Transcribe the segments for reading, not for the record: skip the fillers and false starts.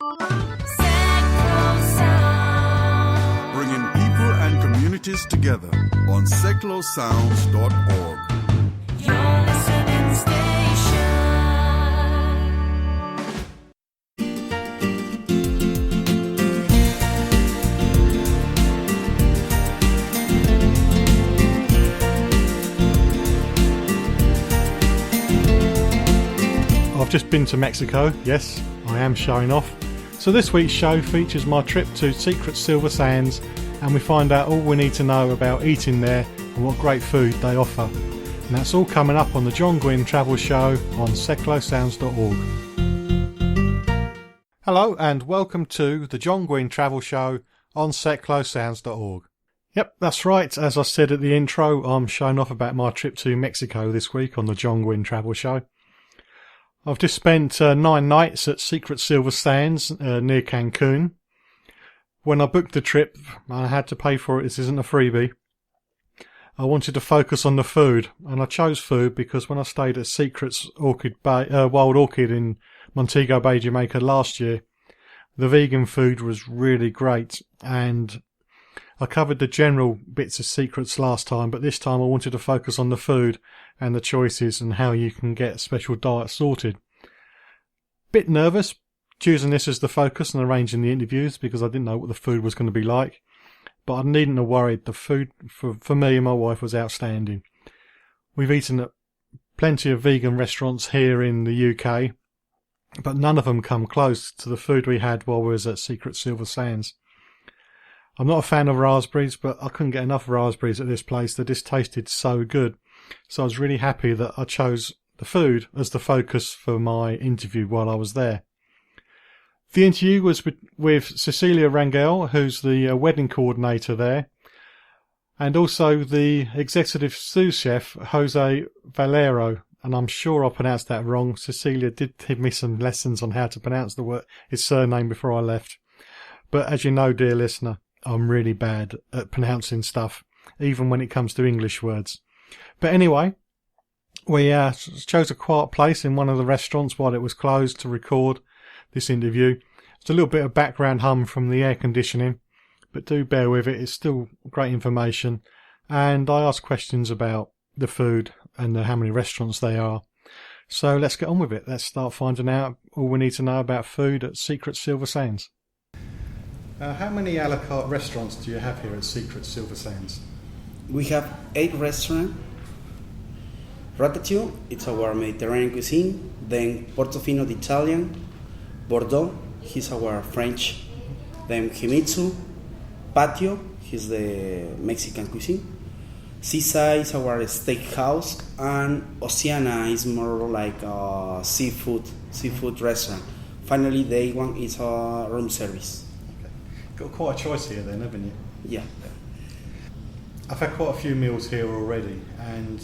Bringing people and communities together on seclosounds.org. Your listening station. I've just been to Mexico. Yes, I am showing off. So this week's show features my trip to secret Silversands, and we find out all we need to know about eating there and what great food they offer. And that's all coming up on the John Guinn Travel Show on seclosounds.org. Hello and welcome to the John Guinn Travel Show on seclosounds.org. Yep, that's right. As I said at the intro, I'm showing off about my trip to Mexico this week on the John Guinn Travel Show. I've just spent 9 nights at Secret Silversands near Cancun. When I booked the trip, I had to pay for it. This isn't a freebie. I wanted to focus on the food, and I chose food because when I stayed at Secret's Wild Orchid in Montego Bay, Jamaica last year, the vegan food was really great, and I covered the general bits of Secrets last time, but this time I wanted to focus on the food and the choices and how you can get special diets sorted. Bit nervous choosing this as the focus and arranging the interviews because I didn't know what the food was going to be like, but I needn't have worried. The food for me and my wife was outstanding. We've eaten at plenty of vegan restaurants here in the UK, but none of them come close to the food we had while we was at Secret Silversands. I'm not a fan of raspberries, but I couldn't get enough raspberries at this place. They just tasted so good. So I was really happy that I chose the food as the focus for my interview while I was there. The interview was with Cecilia Rangel, who's the wedding coordinator there, and also the executive sous chef, José Vallejo. And I'm sure I pronounced that wrong. Cecilia did give me some lessons on how to pronounce his surname before I left. But as you know, dear listener, I'm really bad at pronouncing stuff, even when it comes to English words. But anyway, we chose a quiet place in one of the restaurants while it was closed to record this interview. It's a little bit of background hum from the air conditioning, but do bear with it. It's still great information. And I asked questions about the food and how many restaurants they are. So let's get on with it. Let's start finding out all we need to know about food at Secret Silversands. How many a la carte restaurants do you have here at Secret Silversands? We have 8 restaurants. Ratatouille, it's our Mediterranean cuisine. Then Portofino, the Italian. Bordeaux, he's our French. Then Himitsu. Patio, he's the Mexican cuisine. Seaside is our steakhouse. And Oceana is more like a seafood restaurant. Finally, the one is a room service. Got quite a choice here then, haven't you? Yeah. I've had quite a few meals here already, and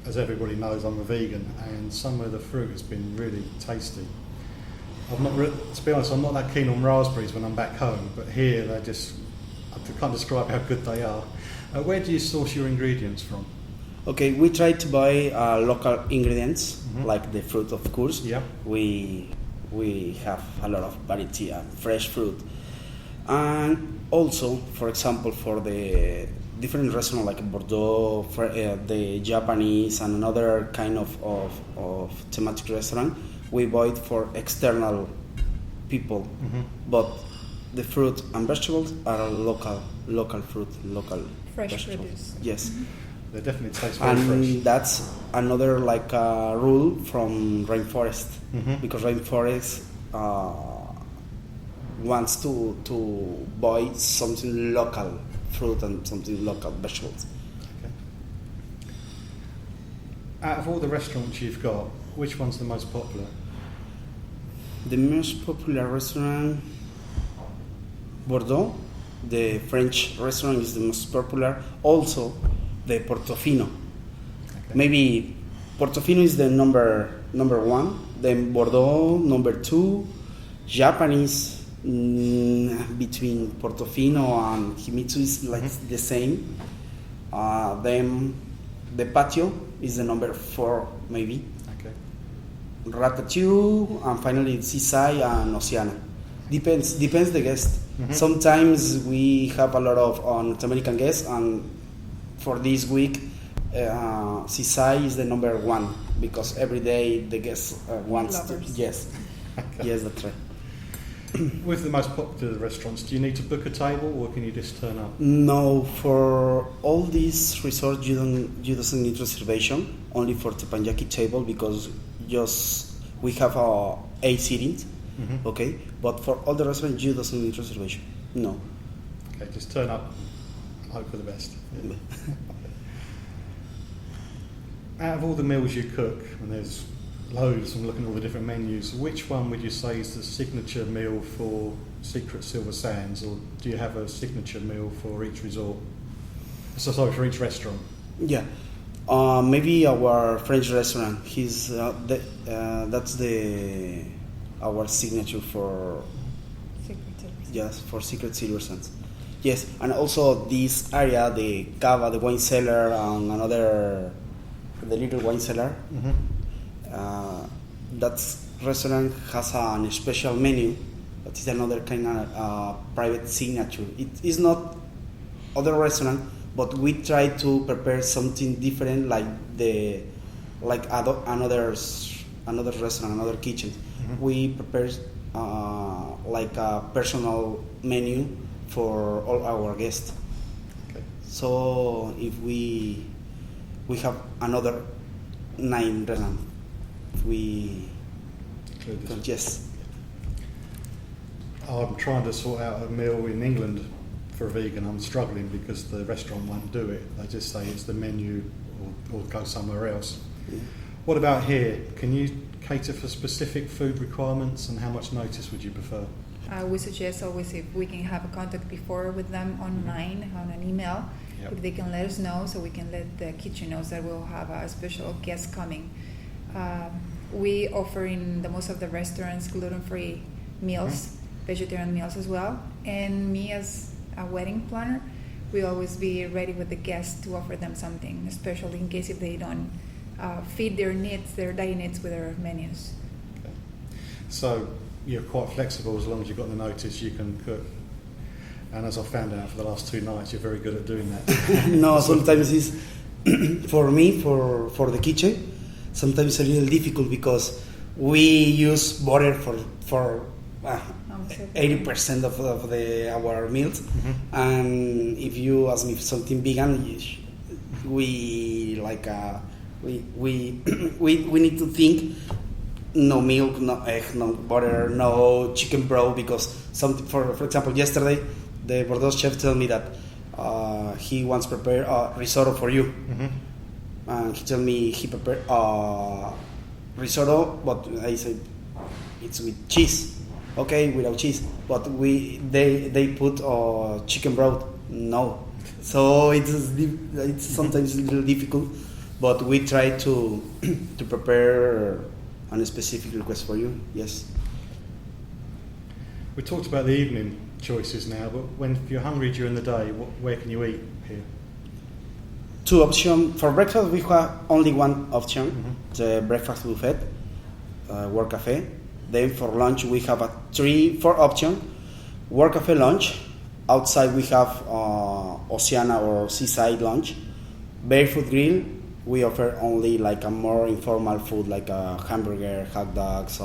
as everybody knows, I'm a vegan, and some of the fruit has been really tasty. To be honest, I'm not that keen on raspberries when I'm back home, but here I can't describe how good they are. Where do you source your ingredients from? Okay, we try to buy local ingredients, like the fruit, of course. Yeah. We have a lot of variety and fresh fruit. And also, for example, for the different restaurants like Bordeaux, the Japanese and another kind of thematic restaurant, we buy it for external people. But the fruit and vegetables are local fruit, local fresh vegetables. produce. Yes. They definitely taste very fresh. And that's another rule from rainforest, because rainforest wants to buy something local fruit and something local vegetables. Okay. Out of all the restaurants you've got, which one's the most popular? The most popular restaurant, Bordeaux. The French restaurant is the most popular. Also, the Portofino. Okay. Maybe Portofino is the number 1. Then Bordeaux, number 2. Japanese, between Portofino and Himitsu is like the same. Then the Patio is the number 4, maybe. Okay. Ratatouille, and finally Seaside and Oceana. Depends the guest. Mhm. Sometimes we have a lot of North American guests, and for this week, Sisai is the number one because every day the guest wants Lovers. to. Yes, yes, that's right. With the most popular restaurants, do you need to book a table or can you just turn up? No, for all these resorts, you doesn't need reservation. Only for teppanyaki table because just we have 8 seatings. Mhm. Okay, but for all the restaurants, you doesn't need reservation. No. Okay, just turn up, hope for the best. Yeah. Out of all the meals you cook, and there's loads, I'm looking at all the different menus, which one would you say is the signature meal for Secret Silversands, or do you have a signature meal for each resort? So sorry, for each restaurant. Yeah, maybe our French restaurant. That's our signature for Secret Silversands. Yes, and also this area, the cava, the wine cellar, and the little wine cellar. Mm-hmm. That restaurant has a special menu. That is another kind of private signature. It is not other restaurant, but we try to prepare something different, another restaurant, another kitchen. Mm-hmm. We prepare like a personal menu for all our guests. Okay. So if we have another 9 restaurants, we Include this. yes. I'm trying to sort out a meal in England for a vegan. I'm struggling because the restaurant won't do it. They just say it's the menu or go somewhere else. Yeah. What about here? Can you cater for specific food requirements, and how much notice would you prefer? We suggest always if we can have a contact before with them online on an email, Yep. if they can let us know, so we can let the kitchen know that we'll have a special guest coming. We offer in the most of the restaurants gluten-free meals, vegetarian meals as well. And me as a wedding planner, we always be ready with the guests to offer them something, especially in case if they don't feed their needs, their diet needs with our menus. Okay. So you're quite flexible as long as you've got the notice, you can cook. And as I found out for the last 2 nights, you're very good at doing that. No, sometimes it's for me for the kitchen. Sometimes it's a little difficult because we use butter for 80% of our meals, and if you ask me for something vegan, we need to think no milk, no egg, no butter, no chicken broth, because something for example yesterday the Bordeaux chef told me that he wants to prepare a risotto for you. And he told me he prepared risotto, but I said it's with cheese. Okay, without cheese. But they put chicken broth. No, so it's sometimes a little difficult. But we try to prepare a specific request for you. Yes. We talked about the evening choices now, but if you're hungry during the day, where can you eat here? 2 options. For breakfast, we have only 1 option, the breakfast buffet, work cafe. Then for lunch, we have 4 options. Work cafe lunch. Outside, we have Oceana or seaside lunch. Barefoot grill, we offer only like a more informal food, like a hamburger, hot dogs,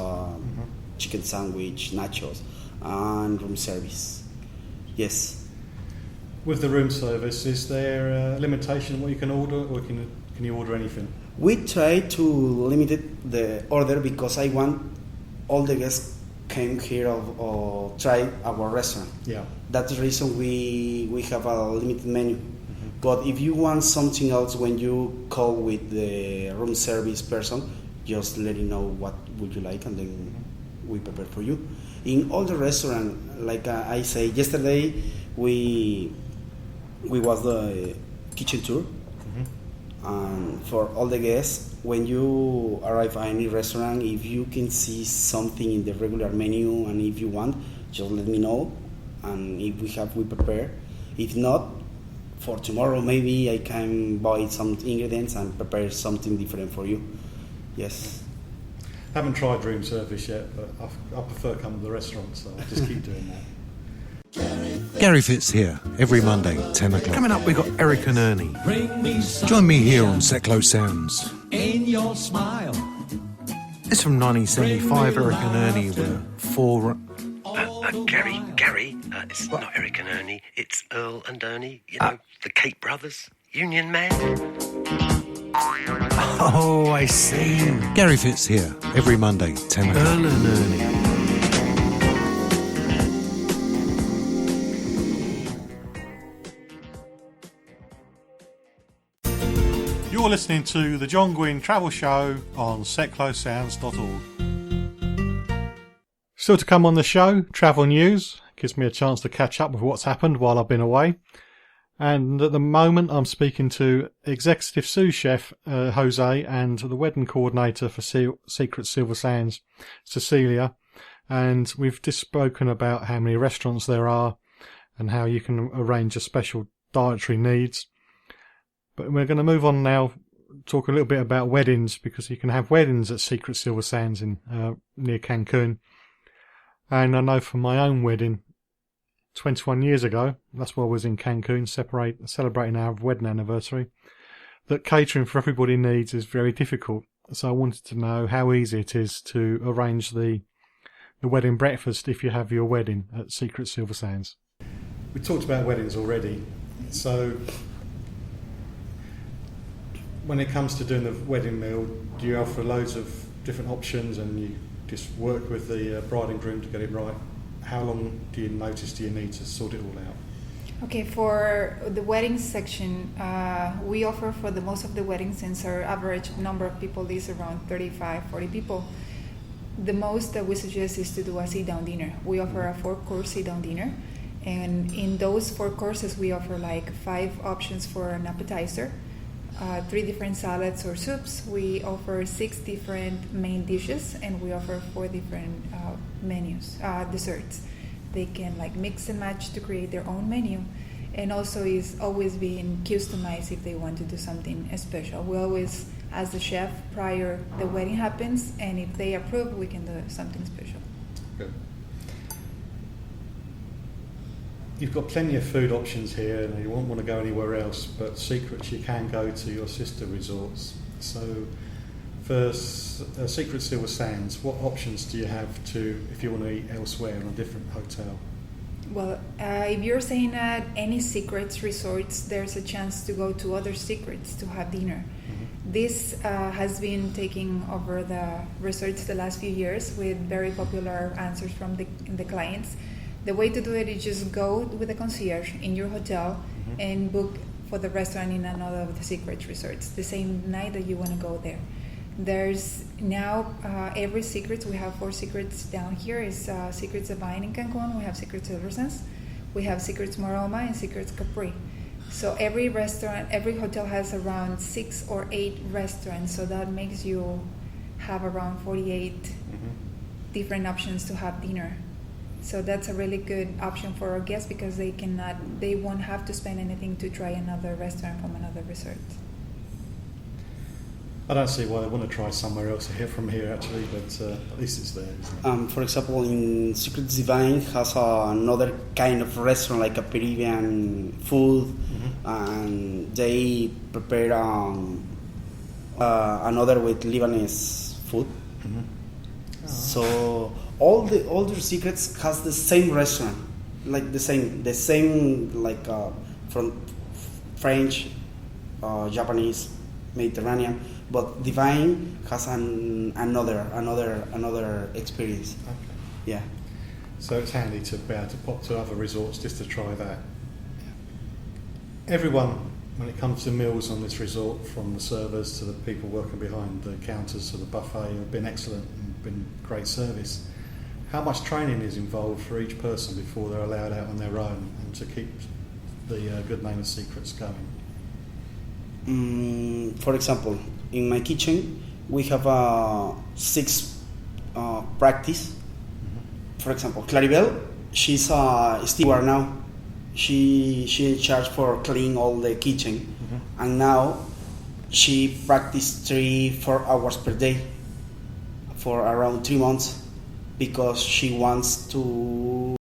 chicken sandwich, nachos, and room service. Yes. With the room service, is there a limitation on what you can order, or can you order anything? We try to limit the order because I want all the guests came here or try our restaurant. Yeah. That's the reason we have a limited menu. But if you want something else, when you call with the room service person, just let him know what would you like, and then we prepare for you. In all the restaurant, like I say yesterday, we was the kitchen tour, and for all the guests, when you arrive at any restaurant, if you can see something in the regular menu, and if you want, just let me know, and if we prepare. If not, for tomorrow maybe I can buy some ingredients and prepare something different for you. Yes. Haven't tried room service yet, but I prefer coming to the restaurant, so I'll just keep doing that. Gary Fitz here, every Monday, 10 o'clock. Coming up, we've got Eric and Ernie. Join me here on Seclo Sounds. In your smile. It's from 1975. Eric and Ernie were four. Gary, it's not Eric and Ernie, it's Earl and Ernie, the Cape Brothers, Union Man. Oh, I see. Gary Fitz here, every Monday, 10 o'clock. Earl and Ernie. You're listening to the John Guinn Travel Show on seclosounds.org. Still to come on the show, travel news. Gives me a chance to catch up with what's happened while I've been away. And at the moment, I'm speaking to Executive Sous Chef Jose and the wedding coordinator for Secret Silversands, Cecilia. And we've just spoken about how many restaurants there are and how you can arrange your special dietary needs. But we're going to move on now, talk a little bit about weddings, because you can have weddings at Secret Silversands in near Cancun. And I know from my own wedding, 21 years ago, that's why I was in Cancun, celebrating our wedding anniversary, that catering for everybody needs is very difficult. So I wanted to know how easy it is to arrange the wedding breakfast if you have your wedding at Secret Silversands. We talked about weddings already, so when it comes to doing the wedding meal, do you offer loads of different options and you just work with the bride and groom to get it right? How long do you need to sort it all out? Okay, for the wedding section, we offer for the most of the weddings, since our average number of people is around 35-40 people. The most that we suggest is to do a sit-down dinner. We offer a 4-course sit-down dinner, and in those 4 courses we offer like 5 options for an appetizer, 3 different salads or soups. We offer 6 different main dishes, and we offer 4 different desserts. They can like mix and match to create their own menu, and also is always being customized if they want to do something special. We always ask the chef prior the wedding happens, and if they approve, we can do something special. Good. You've got plenty of food options here, and you won't want to go anywhere else, but Secrets, you can go to your sister resorts. So for Secret Silversands, what options do you have if you want to eat elsewhere in a different hotel? Well, if you're staying at any Secrets resorts, there's a chance to go to other Secrets to have dinner. Mm-hmm. This has been taking over the resorts the last few years with very popular answers from the clients. The way to do it is just go with the concierge in your hotel and book for the restaurant in another of the Secrets resorts the same night that you want to go there. There's now every Secrets, we have 4 Secrets down here. Is Secrets Divine in Cancun, we have Secrets Silversands, we have Secrets Maroma, and Secrets Capri. So every restaurant, every hotel has around 6 or 8 restaurants, so that makes you have around 48 different options to have dinner. So that's a really good option for our guests, because they won't have to spend anything to try another restaurant from another resort. I don't see why they want to try somewhere else from here actually, but at least it's there, isn't it? For example, in Secrets Divine has another kind of restaurant, like a Peruvian food, and they prepare another with Lebanese food. So all the Secrets has the same restaurant, like the same like from French, Japanese, Mediterranean, but Divine has another experience. Okay. Yeah. So it's handy to be able to pop to other resorts just to try that. Everyone, when it comes to meals on this resort, from the servers to the people working behind the counters to the buffet, have been excellent and been great service. How much training is involved for each person before they're allowed out on their own, and to keep the good name of Secrets going? For example, in my kitchen, we have 6 practice. For example, Claribel, she's a steward now. She in charge for cleaning all the kitchen, and now she practices 3-4 hours per day for around 3 months because she wants to